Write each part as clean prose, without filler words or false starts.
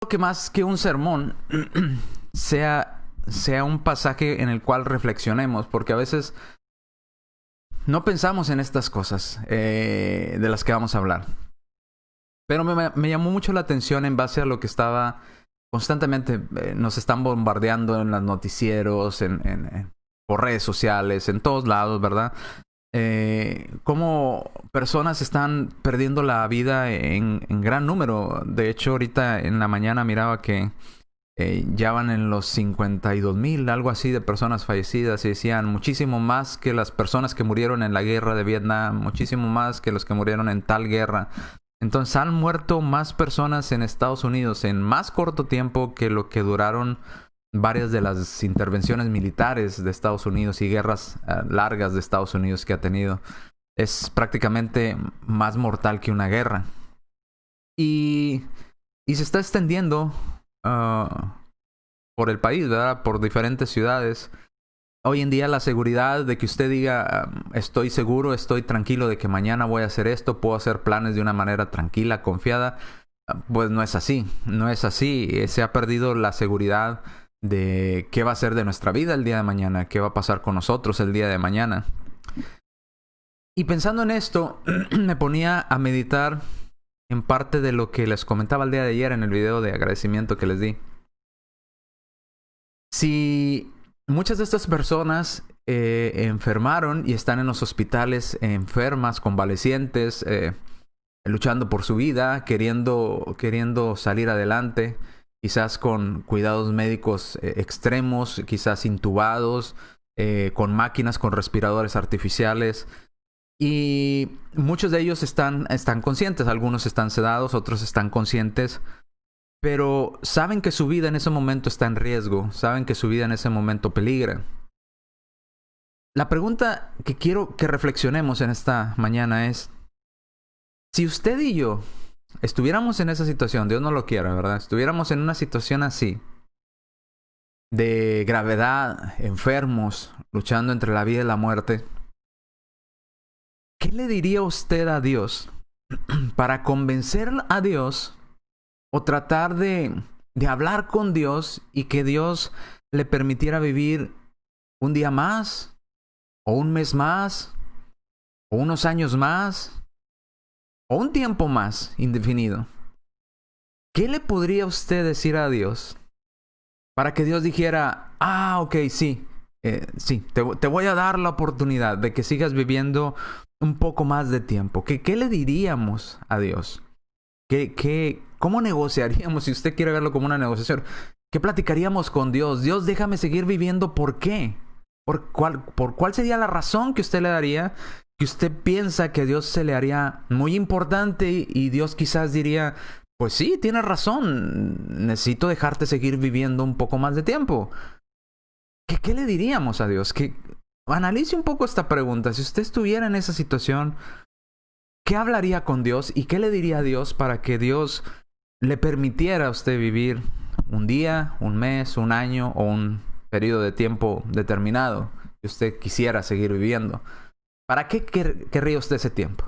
que más que un sermón sea un pasaje en el cual reflexionemos, porque a veces no pensamos en estas cosas de las que vamos a hablar. Pero me llamó mucho la atención en base a lo que estaba constantemente, nos están bombardeando en los noticieros, por redes sociales, en todos lados, ¿verdad? Cómo personas están perdiendo la vida en gran número. De hecho, ahorita en la mañana miraba que ya van en los 52,000, algo así, de personas fallecidas, y decían muchísimo más que las personas que murieron en la guerra de Vietnam, muchísimo más que los que murieron en tal guerra. Entonces han muerto más personas en Estados Unidos en más corto tiempo que lo que duraron varias de las intervenciones militares de Estados Unidos y guerras largas de Estados Unidos que ha tenido. Es prácticamente más mortal que una guerra. Y se está extendiendo por el país, ¿verdad? Por diferentes ciudades. Hoy en día la seguridad de que usted diga estoy seguro, estoy tranquilo de que mañana voy a hacer esto, puedo hacer planes de una manera tranquila, confiada, pues no es así. No es así. Se ha perdido la seguridad de qué va a ser de nuestra vida el día de mañana, qué va a pasar con nosotros el día de mañana. Y pensando en esto, me ponía a meditar en parte de lo que les comentaba el día de ayer en el video de agradecimiento que les di. Si muchas de estas personas enfermaron y están en los hospitales enfermas, convalecientes, luchando por su vida, queriendo salir adelante, quizás con cuidados médicos extremos, quizás intubados, con máquinas, con respiradores artificiales. Y muchos de ellos están conscientes, algunos están sedados, otros están conscientes, pero saben que su vida en ese momento está en riesgo, saben que su vida en ese momento peligra. La pregunta que quiero que reflexionemos en esta mañana es, si usted y yo estuviéramos en esa situación, Dios no lo quiera, ¿verdad? Estuviéramos en una situación así, de gravedad, enfermos, luchando entre la vida y la muerte, ¿qué le diría usted a Dios para convencer a Dios o tratar de hablar con Dios y que Dios le permitiera vivir un día más, o un mes más, o unos años más, o un tiempo más indefinido? ¿Qué le podría usted decir a Dios para que Dios dijera, ok, sí, te voy a dar la oportunidad de que sigas viviendo un poco más de tiempo? ¿Qué le diríamos a Dios? ¿Cómo negociaríamos, si usted quiere verlo como una negociación? ¿Qué platicaríamos con Dios? Dios, déjame seguir viviendo, ¿por qué? ¿Por cuál sería la razón que usted le daría? Que usted piensa que Dios se le haría muy importante y Dios quizás diría, pues sí, tienes razón, necesito dejarte seguir viviendo un poco más de tiempo. ¿Qué le diríamos a Dios? Analice un poco esta pregunta. Si usted estuviera en esa situación, ¿qué hablaría con Dios y qué le diría a Dios para que Dios le permitiera a usted vivir un día, un mes, un año o un periodo de tiempo determinado que usted quisiera seguir viviendo? ¿Para qué querría usted ese tiempo?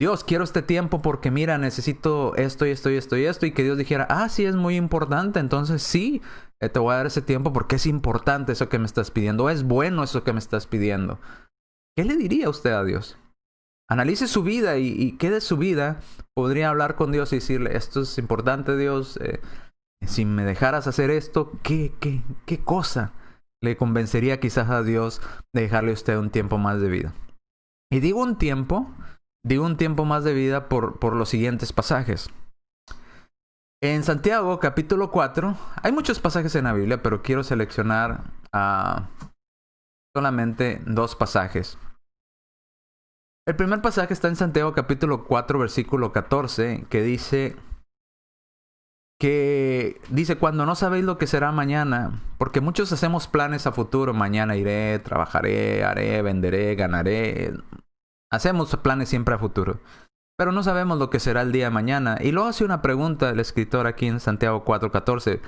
Dios, quiero este tiempo porque mira, necesito esto y esto y esto y esto. Y que Dios dijera, sí, es muy importante, entonces sí, te voy a dar ese tiempo porque es importante eso que me estás pidiendo, es bueno eso que me estás pidiendo. ¿Qué le diría usted a Dios? Analice su vida y qué de su vida podría hablar con Dios y decirle, esto es importante, Dios, si me dejaras hacer esto, ¿qué cosa le convencería quizás a Dios de dejarle a usted un tiempo más de vida? Y digo un tiempo más de vida por los siguientes pasajes. En Santiago, capítulo 4, hay muchos pasajes en la Biblia, pero quiero seleccionar solamente 2 pasajes. El primer pasaje está en Santiago, capítulo 4, versículo 14, que dice, cuando no sabéis lo que será mañana, porque muchos hacemos planes a futuro, mañana iré, trabajaré, haré, venderé, ganaré. Hacemos planes siempre a futuro, pero no sabemos lo que será el día de mañana. Y luego hace una pregunta el escritor aquí en Santiago 4:14.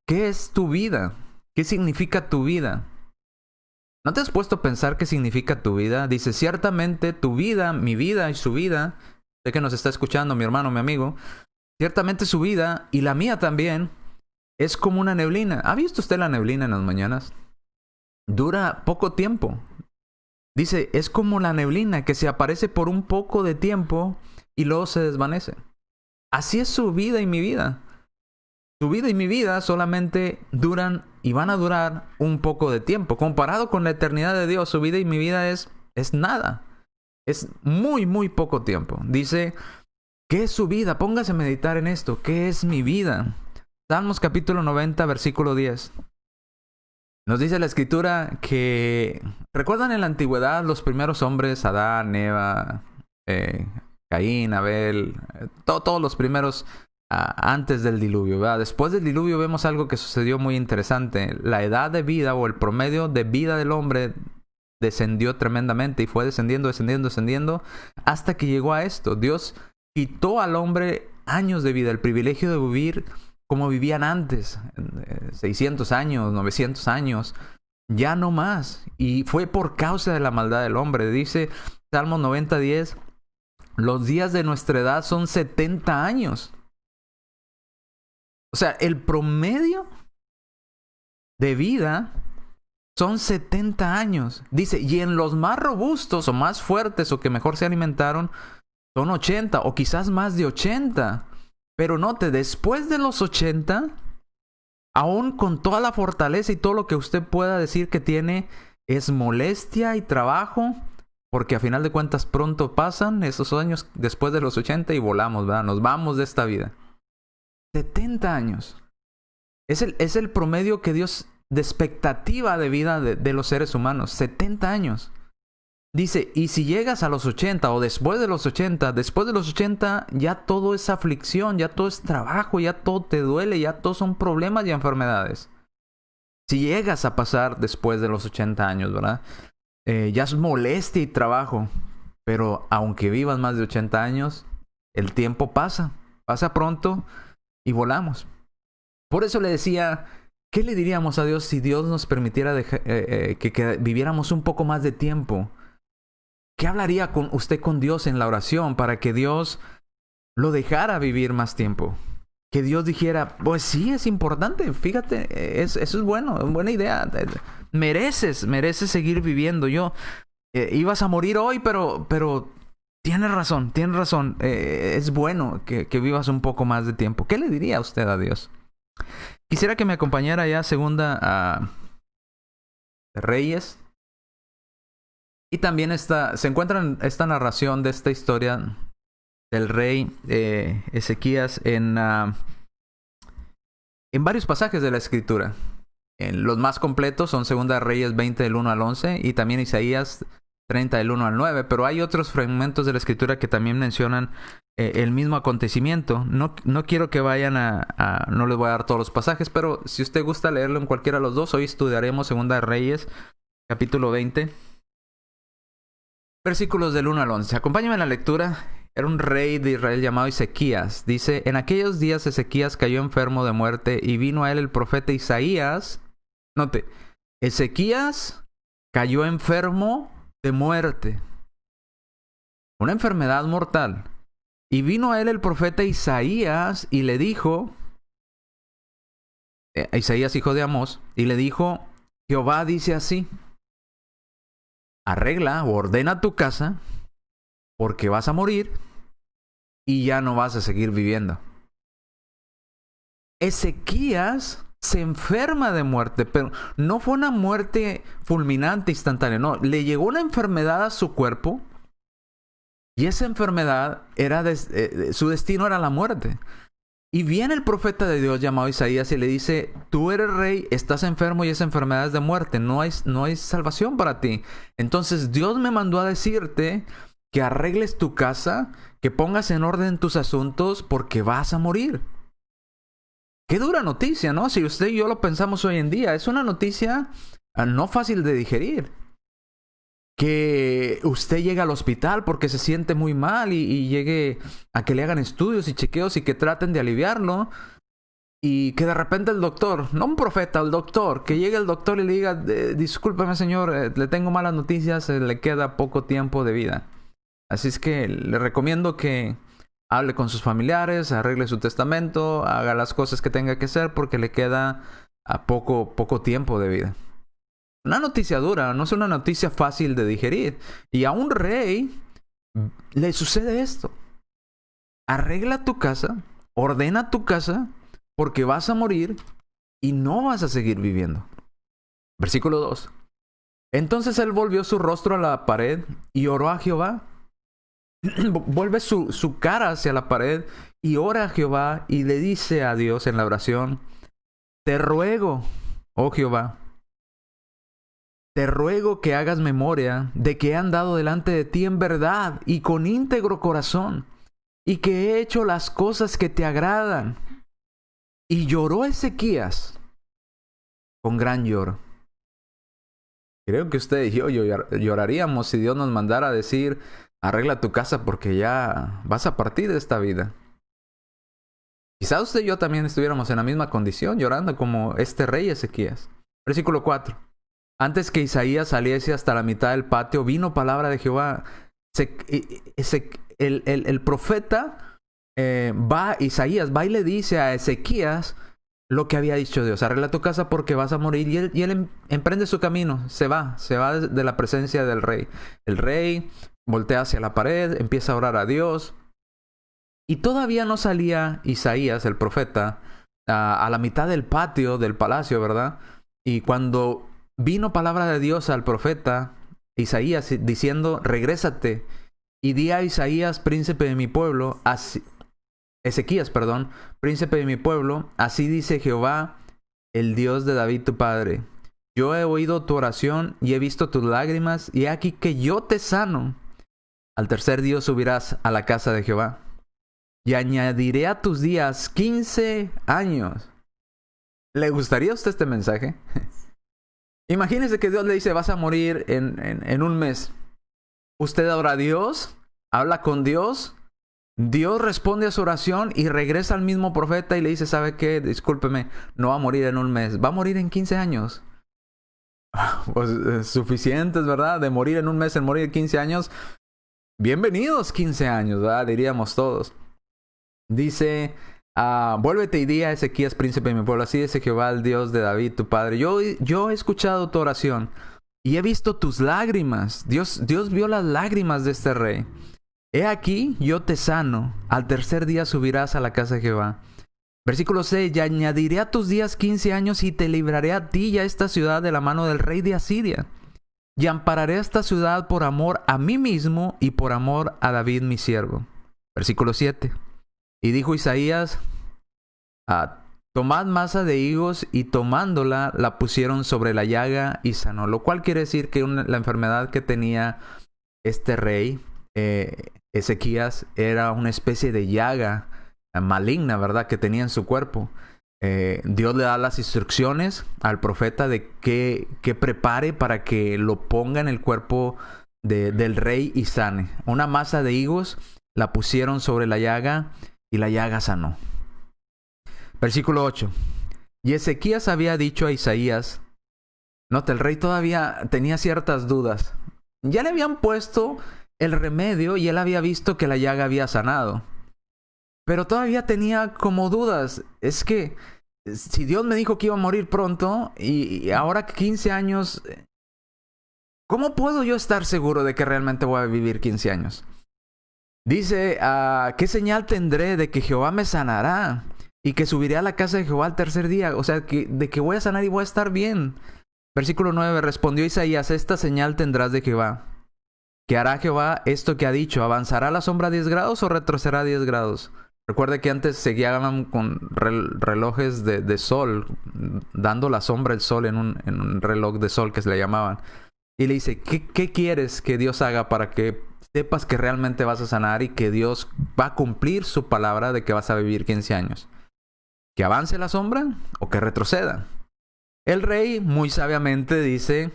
¿Qué es tu vida? ¿Qué significa tu vida? ¿No te has puesto a pensar qué significa tu vida? Dice, ciertamente tu vida, mi vida y su vida, sé que nos está escuchando mi hermano, mi amigo, Ciertamente su vida, y la mía también, es como una neblina. ¿Ha visto usted la neblina en las mañanas? Dura poco tiempo. Dice, es como la neblina que se aparece por un poco de tiempo y luego se desvanece. Así es su vida y mi vida. Su vida y mi vida solamente duran y van a durar un poco de tiempo. Comparado con la eternidad de Dios, su vida y mi vida es nada. Es muy, muy poco tiempo. Dice, ¿qué es su vida? Póngase a meditar en esto. ¿Qué es mi vida? Salmos capítulo 90, versículo 10. Nos dice la escritura que, ¿recuerdan en la antigüedad los primeros hombres, Adán, Eva, Caín, Abel, todos los primeros antes del diluvio, ¿verdad? Después del diluvio vemos algo que sucedió muy interesante. La edad de vida o el promedio de vida del hombre descendió tremendamente y fue descendiendo hasta que llegó a esto. Dios quitó al hombre años de vida, el privilegio de vivir como vivían antes, 600 años, 900 años, ya no más. Y fue por causa de la maldad del hombre. Dice Salmo 90:10, los días de nuestra edad son 70 años. O sea, el promedio de vida son 70 años. Dice, y en los más robustos o más fuertes o que mejor se alimentaron, son 80 o quizás más de 80. Pero note, después de los 80, aún con toda la fortaleza y todo lo que usted pueda decir que tiene, es molestia y trabajo, porque a final de cuentas pronto pasan esos años después de los 80 y volamos, ¿verdad? Nos vamos de esta vida. 70 años. Es el promedio que Dios, de expectativa de vida de los seres humanos. 70 años. Dice, y si llegas a los 80 o después de los 80 ya todo es aflicción, ya todo es trabajo, ya todo te duele, ya todos son problemas y enfermedades. Si llegas a pasar después de los 80 años, ¿verdad? Ya es molestia y trabajo. Pero aunque vivas más de 80 años, el tiempo pasa pronto y volamos. Por eso le decía, ¿qué le diríamos a Dios si Dios nos permitiera que viviéramos un poco más de tiempo? ¿Qué hablaría usted con Dios en la oración para que Dios lo dejara vivir más tiempo? Que Dios dijera, pues sí, es importante, fíjate, eso es bueno, es buena idea. Mereces seguir viviendo. Ibas a morir hoy, pero tienes razón. Es bueno que vivas un poco más de tiempo. ¿Qué le diría usted a Dios? Quisiera que me acompañara ya segunda a Reyes. Y también se encuentra esta narración de esta historia del rey Ezequías en varios pasajes de la Escritura. Los más completos son Segunda Reyes 20 del 1 al 11 y también Isaías 30 del 1 al 9. Pero hay otros fragmentos de la Escritura que también mencionan el mismo acontecimiento. No quiero que vayan no les voy a dar todos los pasajes, pero si usted gusta leerlo en cualquiera de los dos, hoy estudiaremos Segunda Reyes capítulo 20. Versículos del 1 al 11. Acompáñame en la lectura. Era un rey de Israel llamado Ezequías. Dice, en aquellos días Ezequías cayó enfermo de muerte y vino a él el profeta Isaías. Note, Ezequías cayó enfermo de muerte. Una enfermedad mortal. Y vino a él el profeta Isaías y le dijo, Isaías hijo de Amós, y le dijo, Jehová dice así, arregla o ordena tu casa porque vas a morir y ya no vas a seguir viviendo. Ezequías se enferma de muerte, pero no fue una muerte fulminante, instantánea, no, le llegó una enfermedad a su cuerpo y esa enfermedad su destino era la muerte. Y viene el profeta de Dios llamado Isaías y le dice, tú eres rey, estás enfermo y esa enfermedad es de muerte, no hay salvación para ti. Entonces Dios me mandó a decirte que arregles tu casa, que pongas en orden tus asuntos porque vas a morir. Qué dura noticia, ¿no? Si usted y yo lo pensamos hoy en día, es una noticia no fácil de digerir. Que usted llegue al hospital porque se siente muy mal y llegue a que le hagan estudios y chequeos y que traten de aliviarlo y que de repente el doctor, no un profeta, el doctor, que llegue el doctor y le diga, discúlpeme señor, le tengo malas noticias, le queda poco tiempo de vida. Así es que le recomiendo que hable con sus familiares, arregle su testamento, haga las cosas que tenga que hacer porque le queda a poco tiempo de vida. Una noticia dura, no es una noticia fácil de digerir. Y a un rey le sucede esto. Arregla tu casa, ordena tu casa, porque vas a morir y no vas a seguir viviendo. Versículo 2. Entonces él volvió su rostro a la pared y oró a Jehová. Vuelve su cara hacia la pared y ora a Jehová y le dice a Dios en la oración: te ruego, oh Jehová, te ruego que hagas memoria de que he andado delante de ti en verdad y con íntegro corazón, y que he hecho las cosas que te agradan. Y lloró Ezequías con gran lloro. Creo que usted y yo lloraríamos si Dios nos mandara a decir: arregla tu casa porque ya vas a partir de esta vida. Quizá usted y yo también estuviéramos en la misma condición, llorando como este rey Ezequías. Versículo 4. Antes que Isaías saliese hasta la mitad del patio, vino palabra de Jehová. El profeta Isaías va y le dice a Ezequías lo que había dicho Dios: arregla tu casa porque vas a morir. Y él emprende su camino, se va de la presencia del rey. El rey voltea hacia la pared, empieza a orar a Dios. Y todavía no salía Isaías, el profeta, a la mitad del patio del palacio, ¿verdad? Y cuando vino palabra de Dios al profeta Isaías diciendo: regrésate y di a Isaías, príncipe de mi pueblo, Ezequías, príncipe de mi pueblo, así dice Jehová, el Dios de David tu padre: yo he oído tu oración y he visto tus lágrimas, y he aquí que yo te sano. Al tercer día subirás a la casa de Jehová, y añadiré a tus días 15 años. ¿Le gustaría a usted este mensaje? Imagínese que Dios le dice: vas a morir en un mes. Usted ora a Dios, habla con Dios, Dios responde a su oración y regresa al mismo profeta y le dice: ¿sabe qué? Discúlpeme, no va a morir en un mes, va a morir en 15 años. Pues suficientes, ¿verdad? De morir en un mes, en morir en 15 años. Bienvenidos 15 años, ¿verdad? Diríamos todos. Dice: vuélvete y di a Ezequías, príncipe de mi pueblo, así dice Jehová, el Dios de David tu padre: yo he escuchado tu oración y he visto tus lágrimas. Dios vio las lágrimas de este rey. He aquí, yo te sano. Al tercer día subirás a la casa de Jehová. Versículo 6. Y añadiré a tus días 15 años y te libraré a ti y a esta ciudad de la mano del rey de Asiria. Y ampararé a esta ciudad por amor a mí mismo y por amor a David mi siervo. Versículo 7. Y dijo Isaías: tomad masa de higos, y tomándola la pusieron sobre la llaga y sanó. Lo cual quiere decir que la enfermedad que tenía este rey Ezequías era una especie de llaga maligna, ¿verdad?, que tenía en su cuerpo. Dios le da las instrucciones al profeta de que prepare para que lo ponga en el cuerpo del rey y sane. Una masa de higos la pusieron sobre la llaga y la llaga sanó. Versículo 8. Y Ezequías había dicho a Isaías, nota, el rey todavía tenía ciertas dudas. Ya le habían puesto el remedio y él había visto que la llaga había sanado, pero todavía tenía como dudas. Es que si Dios me dijo que iba a morir pronto y ahora 15 años, ¿cómo puedo yo estar seguro de que realmente voy a vivir 15 años? Dice: ¿qué señal tendré de que Jehová me sanará y que subiré a la casa de Jehová al tercer día? O sea, de que voy a sanar y voy a estar bien. Versículo 9. Respondió Isaías: esta señal tendrás de Jehová. ¿Qué hará Jehová esto que ha dicho? ¿Avanzará la sombra 10 grados o retrocederá 10 grados? Recuerde que antes se guiaban con relojes de sol, dando la sombra del sol en un reloj de sol que se le llamaban. Y le dice: ¿Qué quieres que Dios haga para que sepas que realmente vas a sanar y que Dios va a cumplir su palabra de que vas a vivir 15 años? ¿Que avance la sombra o que retroceda? El rey muy sabiamente dice: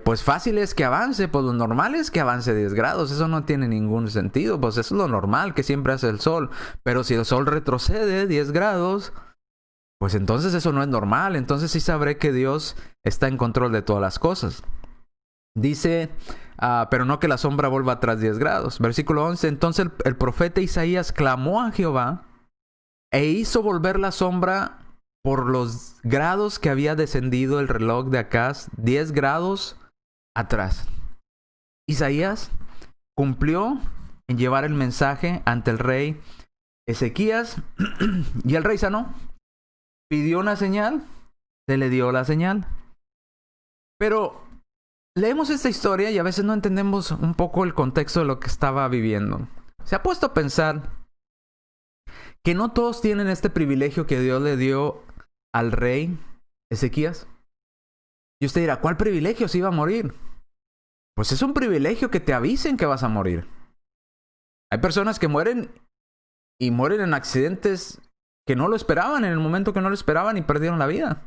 pues fácil es que avance, pues lo normal es que avance 10 grados, eso no tiene ningún sentido, pues eso es lo normal que siempre hace el sol. Pero si el sol retrocede 10 grados, pues entonces eso no es normal, entonces sí sabré que Dios está en control de todas las cosas. Dice pero no que la sombra vuelva atrás 10 grados. Versículo 11. Entonces el profeta Isaías clamó a Jehová e hizo volver la sombra por los grados que había descendido el reloj de Acaz 10 grados atrás. Isaías cumplió en llevar el mensaje ante el rey Ezequías y el rey sanó. Pidió una señal, se le dio la señal. Pero leemos esta historia y a veces no entendemos un poco el contexto de lo que estaba viviendo. ¿Se ha puesto a pensar que no todos tienen este privilegio que Dios le dio al rey Ezequías? Y usted dirá, ¿cuál privilegio si iba a morir? Pues es un privilegio que te avisen que vas a morir. Hay personas que mueren y mueren en accidentes que no lo esperaban, en el momento que no lo esperaban y perdieron la vida.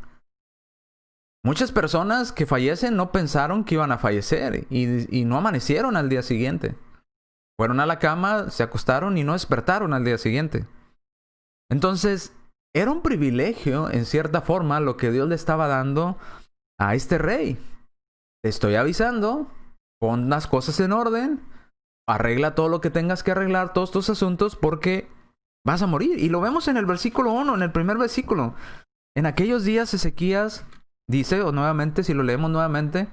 Muchas personas que fallecen no pensaron que iban a fallecer y no amanecieron al día siguiente. Fueron a la cama, se acostaron y no despertaron al día siguiente. Entonces, era un privilegio, en cierta forma, lo que Dios le estaba dando a este rey. Te estoy avisando, pon las cosas en orden, arregla todo lo que tengas que arreglar, todos tus asuntos, porque vas a morir. Y lo vemos en el versículo 1, en el primer versículo. En aquellos días Ezequías dice, o nuevamente, si lo leemos nuevamente,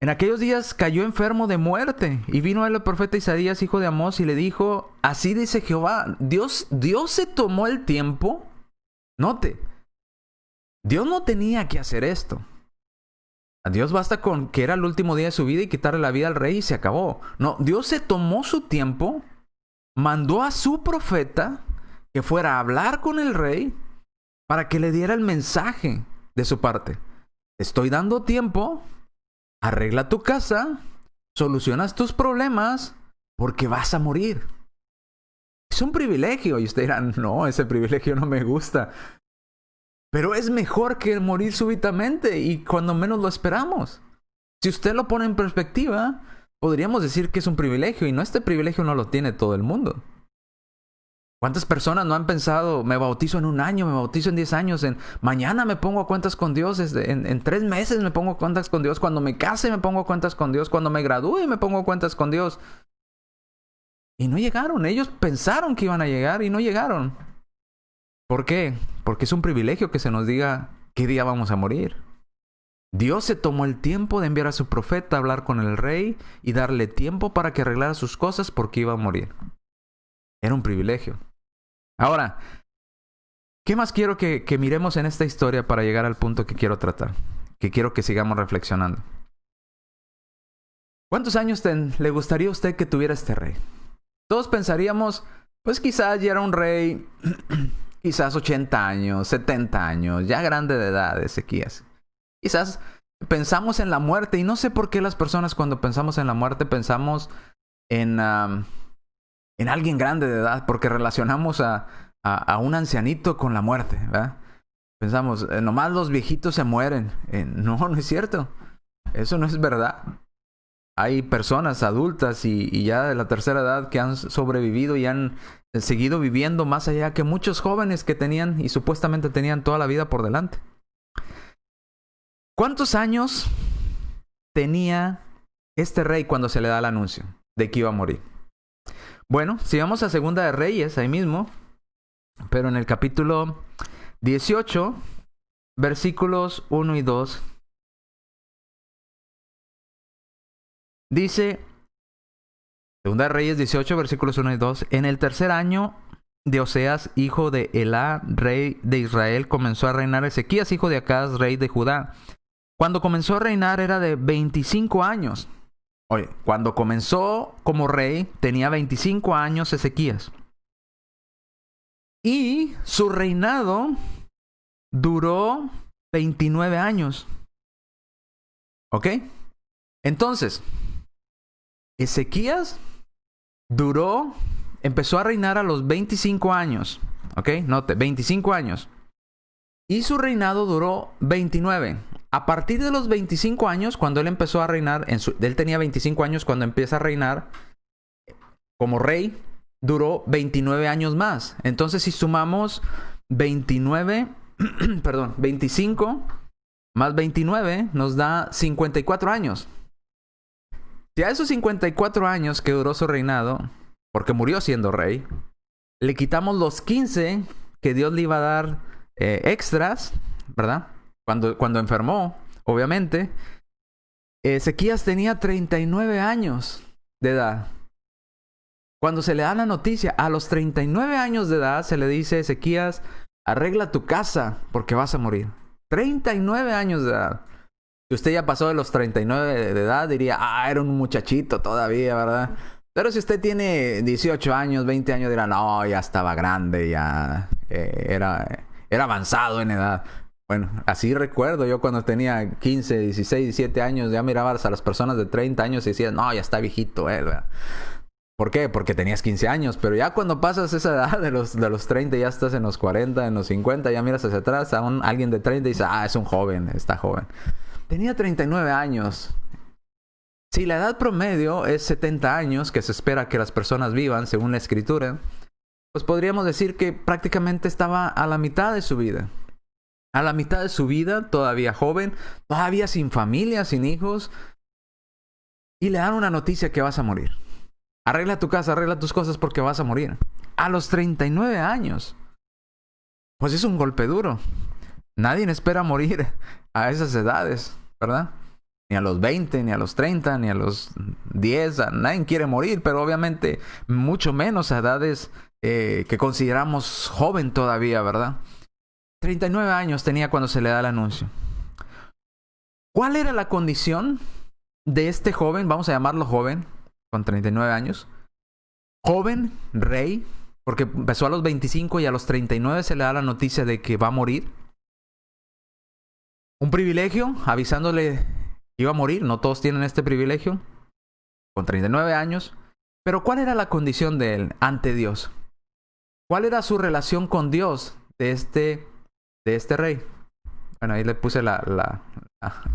en aquellos días cayó enfermo de muerte, y vino el profeta Isaías, hijo de Amós, y le dijo, así dice Jehová, Dios se tomó el tiempo. Note, Dios no tenía que hacer esto. A Dios basta con que era el último día de su vida y quitarle la vida al rey y se acabó. No, Dios se tomó su tiempo, mandó a su profeta que fuera a hablar con el rey para que le diera el mensaje de su parte. Te estoy dando tiempo, arregla tu casa, solucionas tus problemas, porque vas a morir. Es un privilegio. Y usted dirá, no, ese privilegio no me gusta. Pero es mejor que morir súbitamente y cuando menos lo esperamos. Si usted lo pone en perspectiva, podríamos decir que es un privilegio. Y no, este privilegio no lo tiene todo el mundo. ¿Cuántas personas no han pensado, me bautizo en 1 año, me bautizo en 10 años, mañana me pongo a cuentas con Dios, en 3 meses me pongo a cuentas con Dios, cuando me case me pongo a cuentas con Dios, cuando me gradúe me pongo a cuentas con Dios? Y no llegaron. Ellos pensaron que iban a llegar y no llegaron. ¿Por qué? Porque es un privilegio que se nos diga qué día vamos a morir. Dios se tomó el tiempo de enviar a su profeta a hablar con el rey y darle tiempo para que arreglara sus cosas porque iba a morir. Era un privilegio. Ahora, ¿qué más quiero que miremos en esta historia para llegar al punto que quiero tratar? Que quiero que sigamos reflexionando. ¿Cuántos años le gustaría a usted que tuviera este rey? Todos pensaríamos, pues quizás ya era un rey, quizás 80 años, 70 años, ya grande de edad, Ezequías. Quizás pensamos en la muerte, y no sé por qué las personas cuando pensamos en la muerte pensamos en alguien grande de edad, porque relacionamos a un ancianito con la muerte, ¿verdad? Pensamos, nomás los viejitos se mueren. No es cierto. Eso no es verdad. Hay personas adultas y ya de la tercera edad que han sobrevivido y han seguido viviendo más allá que muchos jóvenes que tenían y supuestamente tenían toda la vida por delante. ¿Cuántos años tenía este rey cuando se le da el anuncio de que iba a morir? Bueno, si vamos a Segunda de Reyes, ahí mismo, pero en el capítulo 18, versículos 1 y 2, dice, Segunda de Reyes 18, versículos 1 y 2, en el tercer año de Oseas, hijo de Elá, rey de Israel, comenzó a reinar Ezequías, hijo de Acaz, rey de Judá. Cuando comenzó a reinar era de 25 años. Oye, cuando comenzó como rey, tenía 25 años Ezequías. Y su reinado duró 29 años. ¿Ok? Entonces, Ezequías empezó a reinar a los 25 años. ¿Ok? Note, 25 años. Y su reinado duró 29. A partir de los 25 años, cuando él empezó a reinar, él tenía 25 años cuando empieza a reinar como rey, duró 29 años más. Entonces, si sumamos 25 más 29, nos da 54 años. Si a esos 54 años que duró su reinado, porque murió siendo rey, le quitamos los 15 que Dios le iba a dar extras, ¿verdad? Cuando enfermó, obviamente, Ezequías tenía 39 años de edad. Cuando se le da la noticia, a los 39 años de edad se le dice a Ezequías, arregla tu casa porque vas a morir. 39 años de edad. Si usted ya pasó de los 39 de edad, diría, era un muchachito todavía, ¿verdad? Pero si usted tiene 18 años, 20 años, dirá, no, ya estaba grande, ya era avanzado en edad. Bueno, así recuerdo yo cuando tenía 15, 16, 17 años, ya mirabas a las personas de 30 años y decías, no, ya está viejito él, ¿verdad? ¿Por qué? Porque tenías 15 años, pero ya cuando pasas esa edad de los 30, ya estás en los 40, en los 50, ya miras hacia atrás a alguien de 30 y dices, es un joven, está joven. Tenía 39 años. Si la edad promedio es 70 años, que se espera que las personas vivan según la Escritura, pues podríamos decir que prácticamente estaba a la mitad de su vida. A la mitad de su vida, todavía joven, todavía sin familia, sin hijos, y le dan una noticia que vas a morir. Arregla tu casa, arregla tus cosas porque vas a morir. A los 39 años. Pues es un golpe duro. Nadie espera morir a esas edades, ¿verdad? Ni a los 20, ni a los 30, ni a los 10. Nadie quiere morir, pero obviamente mucho menos a edades que consideramos joven todavía, ¿verdad? 39 años tenía cuando se le da el anuncio. ¿Cuál era la condición de este joven? Vamos a llamarlo joven, con 39 años. Joven, rey, porque empezó a los 25 y a los 39 se le da la noticia de que va a morir. Un privilegio, avisándole que iba a morir. No todos tienen este privilegio. Con 39 años. Pero ¿cuál era la condición de él ante Dios? ¿Cuál era su relación con Dios de este rey? Bueno, ahí le puse la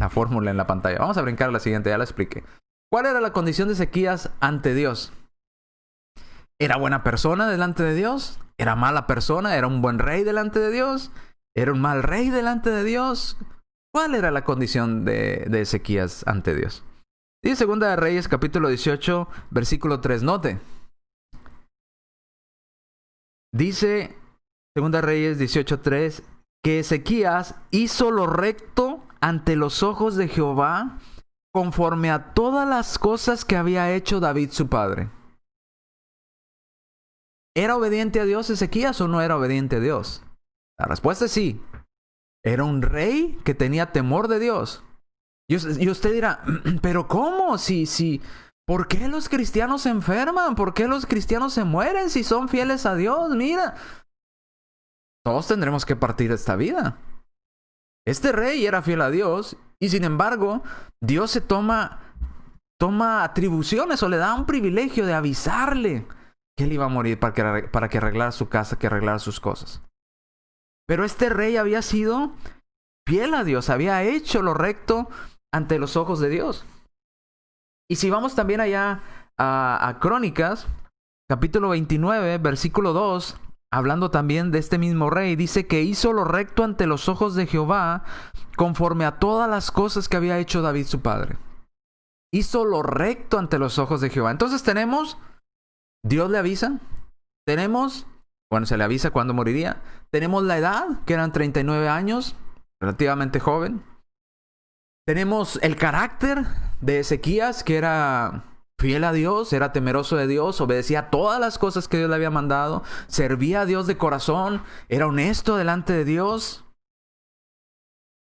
fórmula en la pantalla. Vamos a brincar a la siguiente, ya la expliqué. ¿Cuál era la condición de Ezequías ante Dios? ¿Era buena persona delante de Dios? ¿Era mala persona? ¿Era un buen rey delante de Dios? ¿Era un mal rey delante de Dios? ¿Cuál era la condición de Ezequías ante Dios? Y Segunda de Reyes, capítulo 18, versículo 3. Note. Dice Segunda de Reyes 18:3 que Ezequías hizo lo recto ante los ojos de Jehová, conforme a todas las cosas que había hecho David su padre. ¿Era obediente a Dios Ezequías o no era obediente a Dios? La respuesta es sí. Era un rey que tenía temor de Dios. Y usted dirá, ¿pero cómo? ¿Por qué los cristianos se enferman? ¿Por qué los cristianos se mueren si son fieles a Dios? Mira, todos tendremos que partir de esta vida. Este rey era fiel a Dios y sin embargo, Dios se toma atribuciones o le da un privilegio de avisarle que él iba a morir para que arreglara su casa, que arreglara sus cosas. Pero este rey había sido fiel a Dios, había hecho lo recto ante los ojos de Dios. Y si vamos también allá a Crónicas, capítulo 29, versículo 2, hablando también de este mismo rey, dice que hizo lo recto ante los ojos de Jehová, conforme a todas las cosas que había hecho David su padre. Hizo lo recto ante los ojos de Jehová. Entonces tenemos, Dios le avisa, se le avisa cuándo moriría. Tenemos la edad, que eran 39 años, relativamente joven. Tenemos el carácter de Ezequías, que era fiel a Dios, era temeroso de Dios, obedecía todas las cosas que Dios le había mandado, servía a Dios de corazón, era honesto delante de Dios.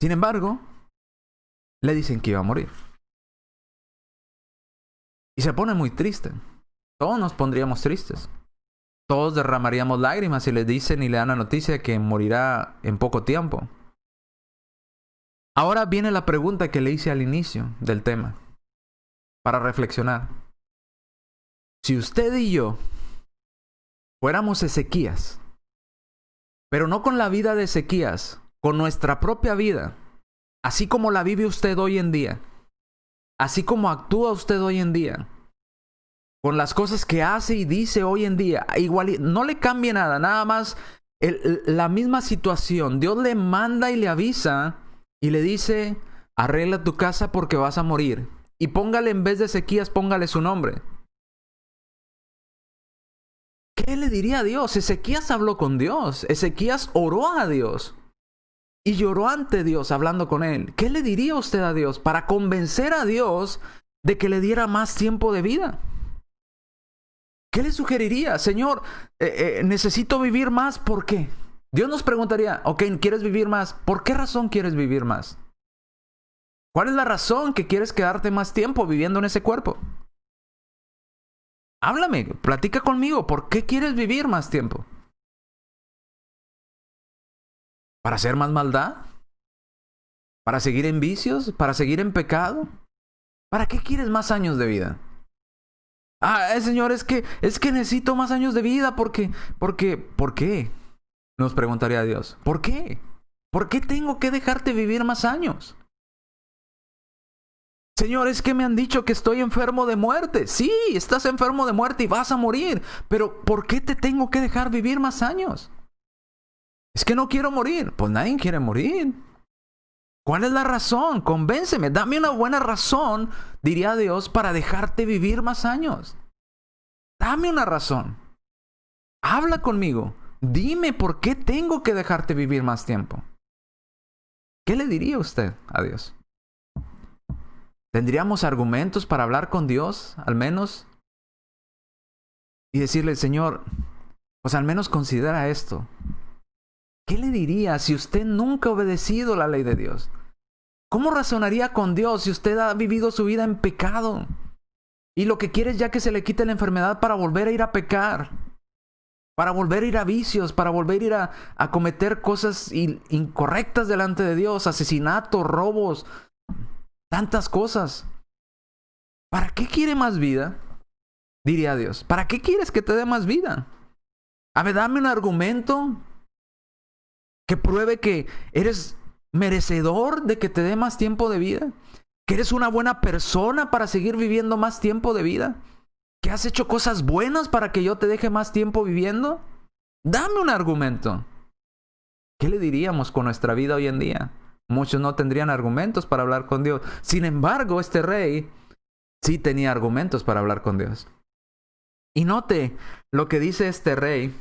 Sin embargo, le dicen que iba a morir. Y se pone muy triste. Todos nos pondríamos tristes. Todos derramaríamos lágrimas si le dicen y le dan la noticia que morirá en poco tiempo. Ahora viene la pregunta que le hice al inicio del tema, para reflexionar. Si usted y yo fuéramos Ezequías, pero no con la vida de Ezequías, con nuestra propia vida, así como la vive usted hoy en día, así como actúa usted hoy en día, con las cosas que hace y dice hoy en día, igual no le cambie nada más la misma situación. Dios le manda y le avisa y le dice, arregla tu casa porque vas a morir. y póngale en vez de Ezequías, póngale su nombre. ¿Qué le diría a Dios? Ezequías habló con Dios. Ezequías oró a Dios. Y lloró ante Dios hablando con él. ¿Qué le diría usted a Dios para convencer a Dios de que le diera más tiempo de vida? ¿Qué le sugeriría? Señor, necesito vivir más. ¿Por qué? Dios nos preguntaría, ok, ¿quieres vivir más? ¿Por qué razón quieres vivir más? ¿Cuál es la razón que quieres quedarte más tiempo viviendo en ese cuerpo? Háblame, platica conmigo. ¿Por qué quieres vivir más tiempo? ¿Para hacer más maldad? ¿Para seguir en vicios? ¿Para seguir en pecado? ¿Para qué quieres más años de vida? Señor, es que necesito más años de vida ¿por qué? Nos preguntaría Dios. ¿Por qué? ¿Por qué tengo que dejarte vivir más años? Señor, es que me han dicho que estoy enfermo de muerte. Sí, estás enfermo de muerte y vas a morir. Pero ¿por qué te tengo que dejar vivir más años? Es que no quiero morir. Pues nadie quiere morir. ¿Cuál es la razón? Convénceme, dame una buena razón, diría Dios, para dejarte vivir más años. Dame una razón. Habla conmigo. Dime por qué tengo que dejarte vivir más tiempo. ¿Qué le diría usted a Dios? ¿Tendríamos argumentos para hablar con Dios, al menos? Y decirle, Señor, pues al menos considera esto. ¿Qué le diría si usted nunca ha obedecido la ley de Dios? ¿Cómo razonaría con Dios si usted ha vivido su vida en pecado? Y lo que quiere es ya que se le quite la enfermedad para volver a ir a pecar. Para volver a ir a vicios, para volver a ir a cometer cosas incorrectas delante de Dios. Asesinatos, robos, tantas cosas. ¿Para qué quiere más vida? Diría Dios. ¿Para qué quieres que te dé más vida? A ver, dame un argumento que pruebe que eres merecedor de que te dé más tiempo de vida, que eres una buena persona para seguir viviendo más tiempo de vida, que has hecho cosas buenas para que yo te deje más tiempo viviendo. Dame un argumento. ¿Qué le diríamos con nuestra vida hoy en día? Muchos no tendrían argumentos para hablar con Dios. Sin embargo, este rey sí tenía argumentos para hablar con Dios. Y note lo que dice este rey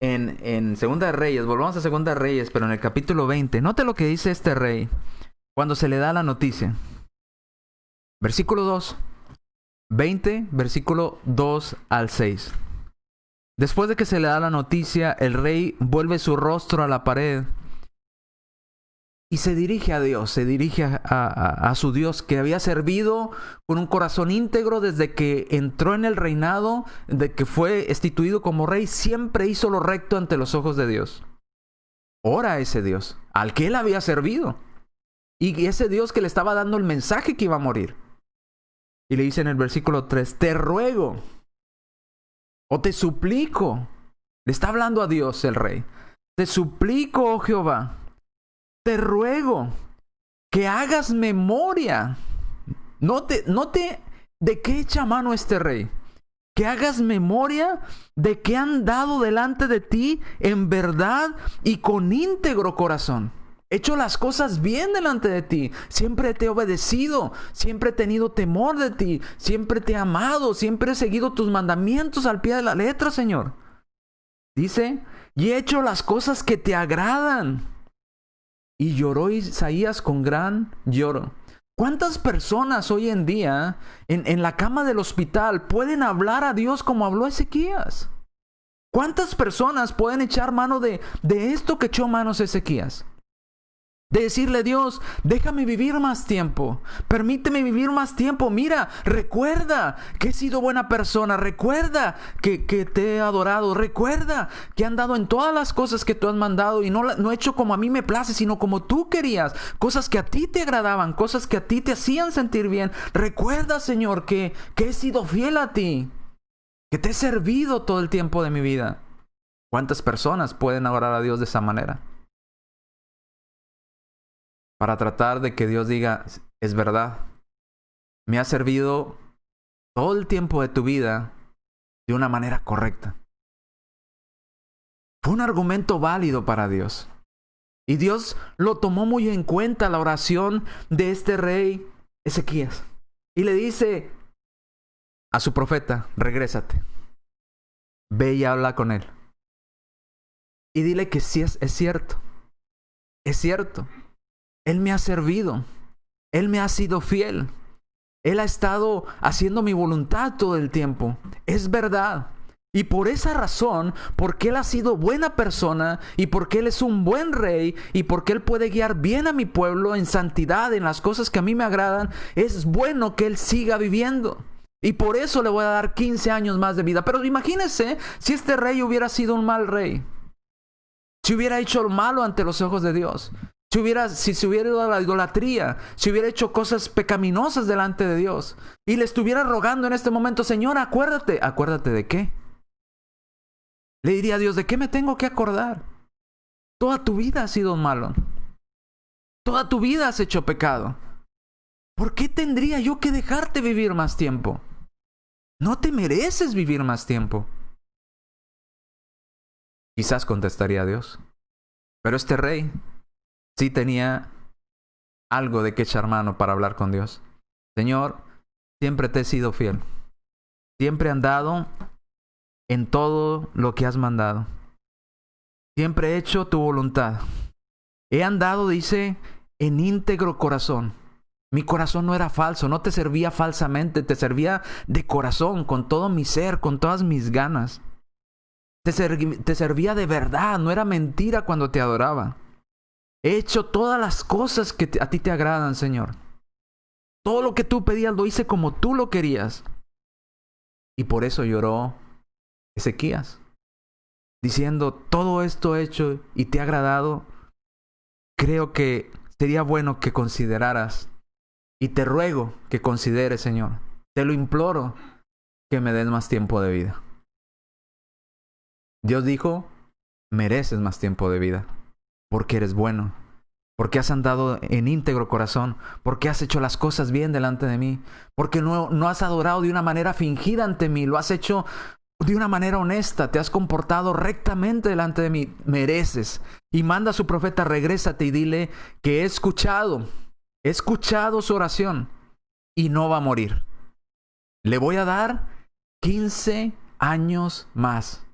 en Segunda de Reyes. Volvamos a Segunda de Reyes, pero en el capítulo 20. Note lo que dice este rey cuando se le da la noticia. Versículo 2. 20, versículo 2 al 6. Después de que se le da la noticia, el rey vuelve su rostro a la pared y se dirige a Dios, se dirige a su Dios que había servido con un corazón íntegro desde que entró en el reinado, de que fue instituido como rey, siempre hizo lo recto ante los ojos de Dios. Ora a ese Dios, al que él había servido. Y ese Dios que le estaba dando el mensaje que iba a morir. Y le dice en el versículo 3, te ruego, o te suplico, le está hablando a Dios el rey, te suplico, oh Jehová, te ruego que hagas memoria. Note de qué echa mano este rey. Que hagas memoria de que han dado delante de ti en verdad y con íntegro corazón. He hecho las cosas bien delante de ti. Siempre te he obedecido. Siempre he tenido temor de ti. Siempre te he amado. Siempre he seguido tus mandamientos al pie de la letra, Señor. Dice, y he hecho las cosas que te agradan. Y lloró Isaías con gran lloro. ¿Cuántas personas hoy en día en la cama del hospital pueden hablar a Dios como habló Ezequías? ¿Cuántas personas pueden echar mano de esto que echó manos Ezequías? De decirle, Dios, déjame vivir más tiempo. Permíteme vivir más tiempo. Mira, recuerda que he sido buena persona. Recuerda que te he adorado. Recuerda que he andado en todas las cosas que tú has mandado. Y no he hecho como a mí me place, sino como tú querías. Cosas que a ti te agradaban. Cosas que a ti te hacían sentir bien. Recuerda, Señor, que he sido fiel a ti. Que te he servido todo el tiempo de mi vida. ¿Cuántas personas pueden adorar a Dios de esa manera? Para tratar de que Dios diga, es verdad, me has servido todo el tiempo de tu vida de una manera correcta. Fue un argumento válido para Dios. Y Dios lo tomó muy en cuenta la oración de este rey Ezequías. Y le dice a su profeta, regrésate. Ve y habla con él. Y dile que sí es cierto. Es cierto. Él me ha servido. Él me ha sido fiel. Él ha estado haciendo mi voluntad todo el tiempo. Es verdad. Y por esa razón, porque Él ha sido buena persona y porque Él es un buen rey y porque Él puede guiar bien a mi pueblo en santidad, en las cosas que a mí me agradan, es bueno que Él siga viviendo. Y por eso le voy a dar 15 años más de vida. Pero imagínense si este rey hubiera sido un mal rey. Si hubiera hecho lo malo ante los ojos de Dios. Si se hubiera ido a la idolatría, si hubiera hecho cosas pecaminosas delante de Dios y le estuviera rogando en este momento, Señor, acuérdate. ¿Acuérdate de qué? Le diría a Dios, ¿de qué me tengo que acordar? Toda tu vida has sido malo. Toda tu vida has hecho pecado. ¿Por qué tendría yo que dejarte vivir más tiempo? No te mereces vivir más tiempo. Quizás contestaría a Dios. Pero este rey sí tenía algo de que echar mano para hablar con Dios. Señor, siempre te he sido fiel. Siempre he andado en todo lo que has mandado. Siempre he hecho tu voluntad. He andado, dice, en íntegro corazón. Mi corazón no era falso, no te servía falsamente, te servía de corazón, con todo mi ser, con todas mis ganas. Te servía de verdad, no era mentira cuando te adoraba. He hecho todas las cosas que a ti te agradan, Señor. Todo lo que tú pedías lo hice como tú lo querías. Y por eso lloró Ezequías, diciendo, todo esto hecho y te ha agradado, creo que sería bueno que consideraras, y te ruego que consideres, Señor, te lo imploro, que me des más tiempo de vida. Dios dijo, mereces más tiempo de vida, porque eres bueno, porque has andado en íntegro corazón, porque has hecho las cosas bien delante de mí, porque no has adorado de una manera fingida ante mí, lo has hecho de una manera honesta, te has comportado rectamente delante de mí, mereces. Y manda a su profeta, regrésate y dile que he escuchado su oración y no va a morir. Le voy a dar 15 años más.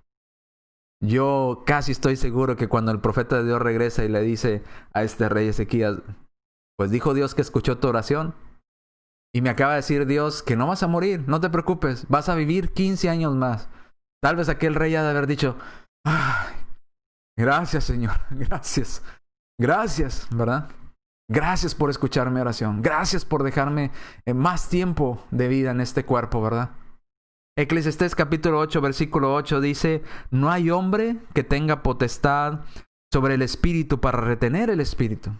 Yo casi estoy seguro que cuando el profeta de Dios regresa y le dice a este rey Ezequías, pues dijo Dios que escuchó tu oración y me acaba de decir Dios que no vas a morir, no te preocupes, vas a vivir 15 años más. Tal vez aquel rey ha de haber dicho, ay, gracias Señor, gracias, ¿verdad? Gracias por escuchar mi oración, gracias por dejarme más tiempo de vida en este cuerpo, ¿verdad? Eclesiastés capítulo 8, versículo 8 dice, no hay hombre que tenga potestad sobre el espíritu para retener el espíritu,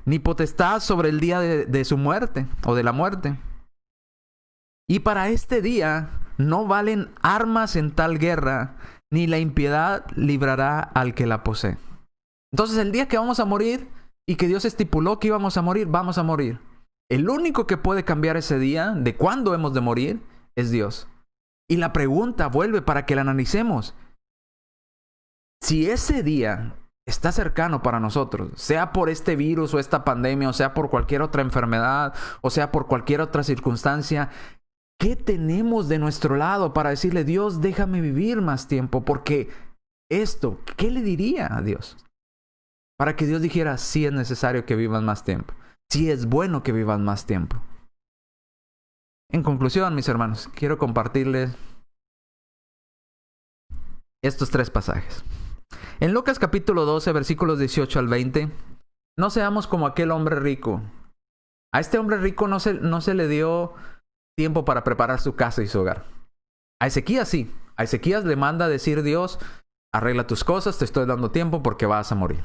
ni potestad sobre el día de su muerte o de la muerte. Y para este día no valen armas en tal guerra, ni la impiedad librará al que la posee. Entonces el día que vamos a morir y que Dios estipuló que íbamos a morir, vamos a morir. El único que puede cambiar ese día de cuándo hemos de morir es Dios. Y la pregunta vuelve para que la analicemos. Si ese día está cercano para nosotros, sea por este virus o esta pandemia, o sea por cualquier otra enfermedad, o sea por cualquier otra circunstancia, ¿qué tenemos de nuestro lado para decirle, Dios, déjame vivir más tiempo? Porque esto, ¿qué le diría a Dios? Para que Dios dijera, sí es necesario que vivan más tiempo. Sí es bueno que vivan más tiempo. En conclusión, mis hermanos, quiero compartirles estos 3 pasajes. En Lucas capítulo 12, versículos 18 al 20, no seamos como aquel hombre rico. A este hombre rico no se le dio tiempo para preparar su casa y su hogar. A Ezequías sí. A Ezequías le manda decir Dios, arregla tus cosas, te estoy dando tiempo porque vas a morir.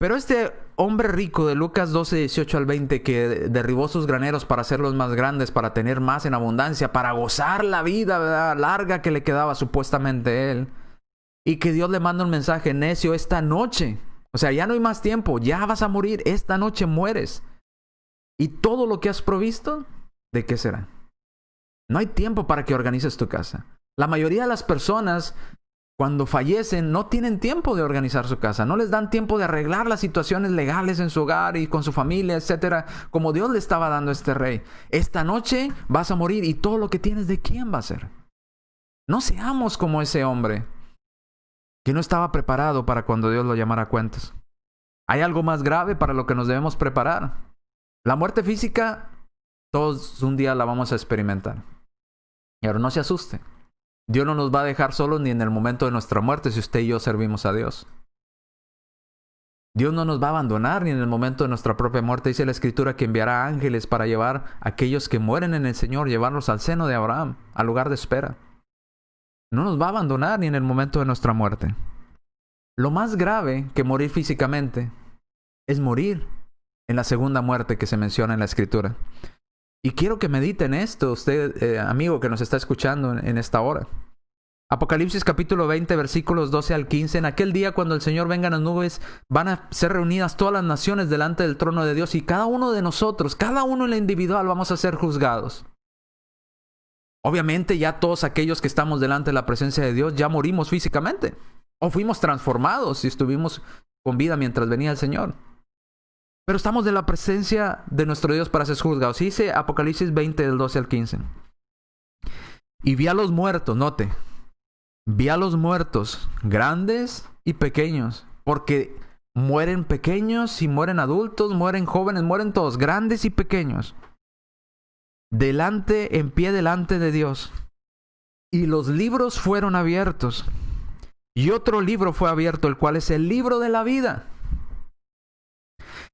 Pero este hombre rico de Lucas 12, 18 al 20, que derribó sus graneros para hacerlos más grandes, para tener más en abundancia, para gozar la vida, ¿verdad?, larga que le quedaba supuestamente a él, y que Dios le manda un mensaje, necio, esta noche, o sea, ya no hay más tiempo, ya vas a morir, esta noche mueres. ¿Y todo lo que has provisto? ¿De qué será? No hay tiempo para que organices tu casa. La mayoría de las personas cuando fallecen, no tienen tiempo de organizar su casa, no les dan tiempo de arreglar las situaciones legales en su hogar y con su familia, etcétera, como Dios le estaba dando a este rey. Esta noche vas a morir y todo lo que tienes, ¿de quién va a ser? No seamos como ese hombre que no estaba preparado para cuando Dios lo llamara a cuentas. Hay algo más grave para lo que nos debemos preparar. La muerte física, todos un día la vamos a experimentar. Y ahora no se asuste. Dios no nos va a dejar solos ni en el momento de nuestra muerte si usted y yo servimos a Dios. Dios no nos va a abandonar ni en el momento de nuestra propia muerte. Dice la Escritura que enviará ángeles para llevar a aquellos que mueren en el Señor, llevarlos al seno de Abraham, al lugar de espera. No nos va a abandonar ni en el momento de nuestra muerte. Lo más grave que morir físicamente es morir en la segunda muerte que se menciona en la Escritura. Y quiero que mediten esto, usted, amigo que nos está escuchando en esta hora. Apocalipsis capítulo 20, versículos 12 al 15. En aquel día, cuando el Señor venga en las nubes, van a ser reunidas todas las naciones delante del trono de Dios. Y cada uno de nosotros, cada uno en la individual, vamos a ser juzgados. Obviamente ya todos aquellos que estamos delante de la presencia de Dios, ya morimos físicamente. O fuimos transformados y estuvimos con vida mientras venía el Señor. Pero estamos en la presencia de nuestro Dios para ser juzgados. Dice Apocalipsis 20, del 12 al 15. Y vi a los muertos, note. Vi a los muertos, grandes y pequeños. Porque mueren pequeños y mueren adultos, mueren jóvenes, mueren todos, grandes y pequeños. En pie delante de Dios. Y los libros fueron abiertos. Y otro libro fue abierto, el cual es el libro de la vida.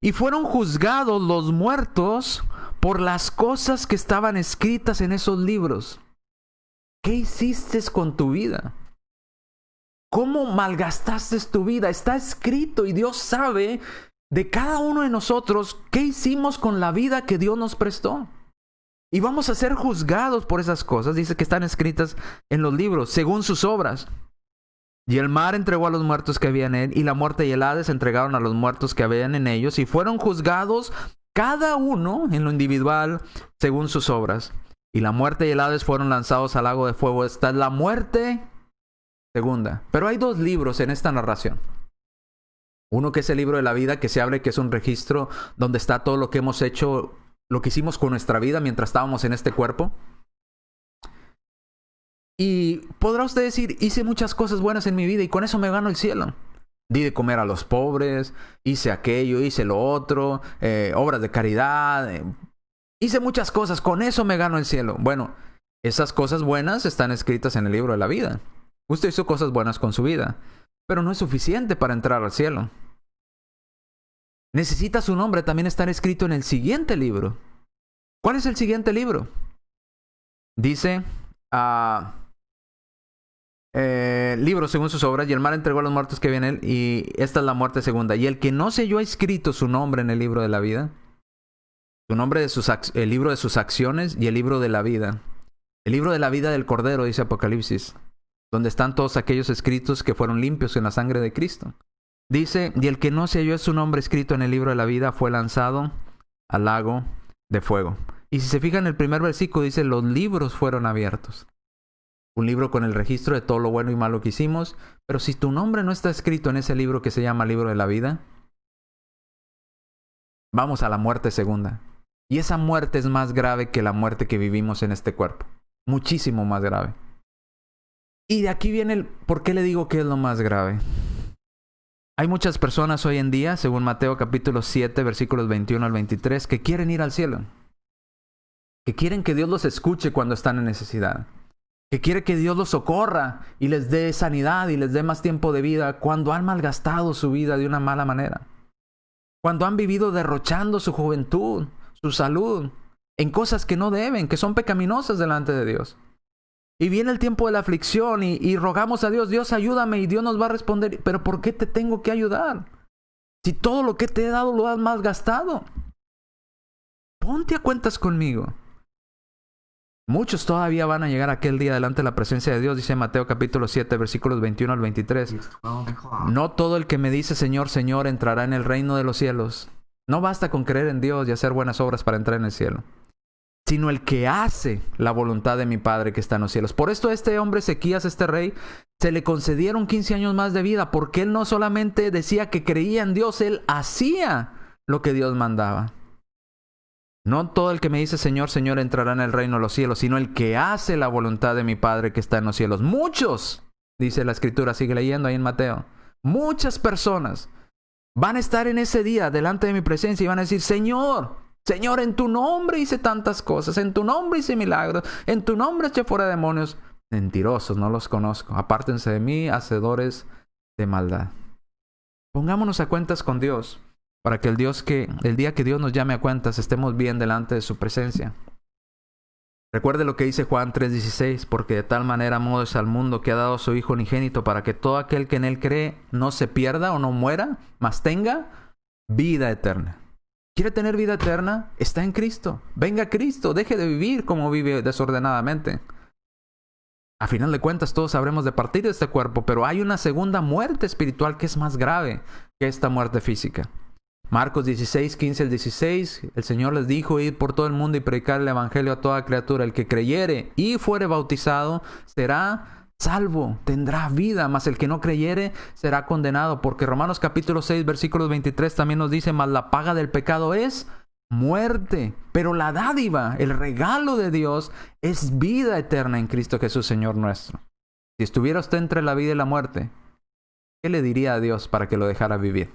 Y fueron juzgados los muertos por las cosas que estaban escritas en esos libros. ¿Qué hiciste con tu vida? ¿Cómo malgastaste tu vida? Está escrito y Dios sabe de cada uno de nosotros qué hicimos con la vida que Dios nos prestó. Y vamos a ser juzgados por esas cosas. Dice que están escritas en los libros, según sus obras. Y el mar entregó a los muertos que había en él, y la muerte y el Hades entregaron a los muertos que habían en ellos, y fueron juzgados cada uno en lo individual según sus obras. Y la muerte y el Hades fueron lanzados al lago de fuego. Esta es la muerte segunda. Pero hay dos libros en esta narración. Uno que es el libro de la vida, que se habla que es un registro donde está todo lo que hemos hecho, lo que hicimos con nuestra vida mientras estábamos en este cuerpo. Y podrá usted decir, hice muchas cosas buenas en mi vida y con eso me gano el cielo. Di de comer a los pobres, hice aquello, hice lo otro, obras de caridad, hice muchas cosas, con eso me gano el cielo. Bueno, esas cosas buenas están escritas en el libro de la vida. Usted hizo cosas buenas con su vida, pero no es suficiente para entrar al cielo. Necesita su nombre también estar escrito en el siguiente libro. ¿Cuál es el siguiente libro? Dice... libro según sus obras, y el mar entregó a los muertos que había en él, y esta es la muerte segunda. Y el que no se halló escrito su nombre en el libro de la vida, su nombre de el libro de sus acciones y el libro de la vida. El libro de la vida del Cordero, dice Apocalipsis, donde están todos aquellos escritos que fueron limpios en la sangre de Cristo. Dice, y el que no se halló su nombre escrito en el libro de la vida fue lanzado al lago de fuego. Y si se fijan en el primer versículo, dice, los libros fueron abiertos. Un libro con el registro de todo lo bueno y malo que hicimos. Pero si tu nombre no está escrito en ese libro que se llama libro de la vida, vamos a la muerte segunda. Y esa muerte es más grave que la muerte que vivimos en este cuerpo. Muchísimo más grave. Y de aquí viene el por qué le digo que es lo más grave. Hay muchas personas hoy en día, según Mateo capítulo 7, versículos 21 al 23, que quieren ir al cielo. Que quieren que Dios los escuche cuando están en necesidad. Que quiere que Dios los socorra y les dé sanidad y les dé más tiempo de vida cuando han malgastado su vida de una mala manera. Cuando han vivido derrochando su juventud, su salud, en cosas que no deben, que son pecaminosas delante de Dios. Y viene el tiempo de la aflicción y rogamos a Dios, Dios ayúdame, y Dios nos va a responder, pero ¿por qué te tengo que ayudar? Si todo lo que te he dado lo has malgastado. Ponte a cuentas conmigo. Muchos todavía van a llegar aquel día delante de la presencia de Dios, dice Mateo capítulo 7, versículos 21 al 23. No todo el que me dice Señor, Señor entrará en el reino de los cielos. No basta con creer en Dios y hacer buenas obras para entrar en el cielo. sino el que hace la voluntad de mi Padre que está en los cielos. Por esto este hombre Ezequías, este rey, se le concedieron 15 años más de vida, porque él no solamente decía que creía en Dios, él hacía lo que Dios mandaba. No todo el que me dice Señor, Señor entrará en el reino de los cielos, sino el que hace la voluntad de mi Padre que está en los cielos. Muchos, dice la Escritura, sigue leyendo ahí en Mateo, muchas personas van a estar en ese día delante de mi presencia y van a decir, Señor, Señor, en tu nombre hice tantas cosas, en tu nombre hice milagros, en tu nombre eché fuera demonios. Mentirosos, no los conozco. Apártense de mí, hacedores de maldad. Pongámonos a cuentas con Dios, para que el día que Dios nos llame a cuentas, estemos bien delante de su presencia. Recuerde lo que dice Juan 3:16, porque de tal manera amó Dios al mundo que ha dado a su Hijo unigénito, para que todo aquel que en él cree no se pierda o no muera, mas tenga vida eterna. ¿Quiere tener vida eterna? Está en Cristo. Venga a Cristo, deje de vivir como vive desordenadamente. A final de cuentas todos habremos de partir de este cuerpo, pero hay una segunda muerte espiritual que es más grave que esta muerte física. Marcos 16:15-16, el Señor les dijo, id por todo el mundo y predicar el evangelio a toda criatura. El que creyere y fuere bautizado será salvo, tendrá vida, mas el que no creyere será condenado. Porque Romanos capítulo 6, versículos 23 también nos dice, mas la paga del pecado es muerte, pero la dádiva, el regalo de Dios es vida eterna en Cristo Jesús, Señor nuestro. Si estuviera usted entre la vida y la muerte, ¿qué le diría a Dios para que lo dejara vivir?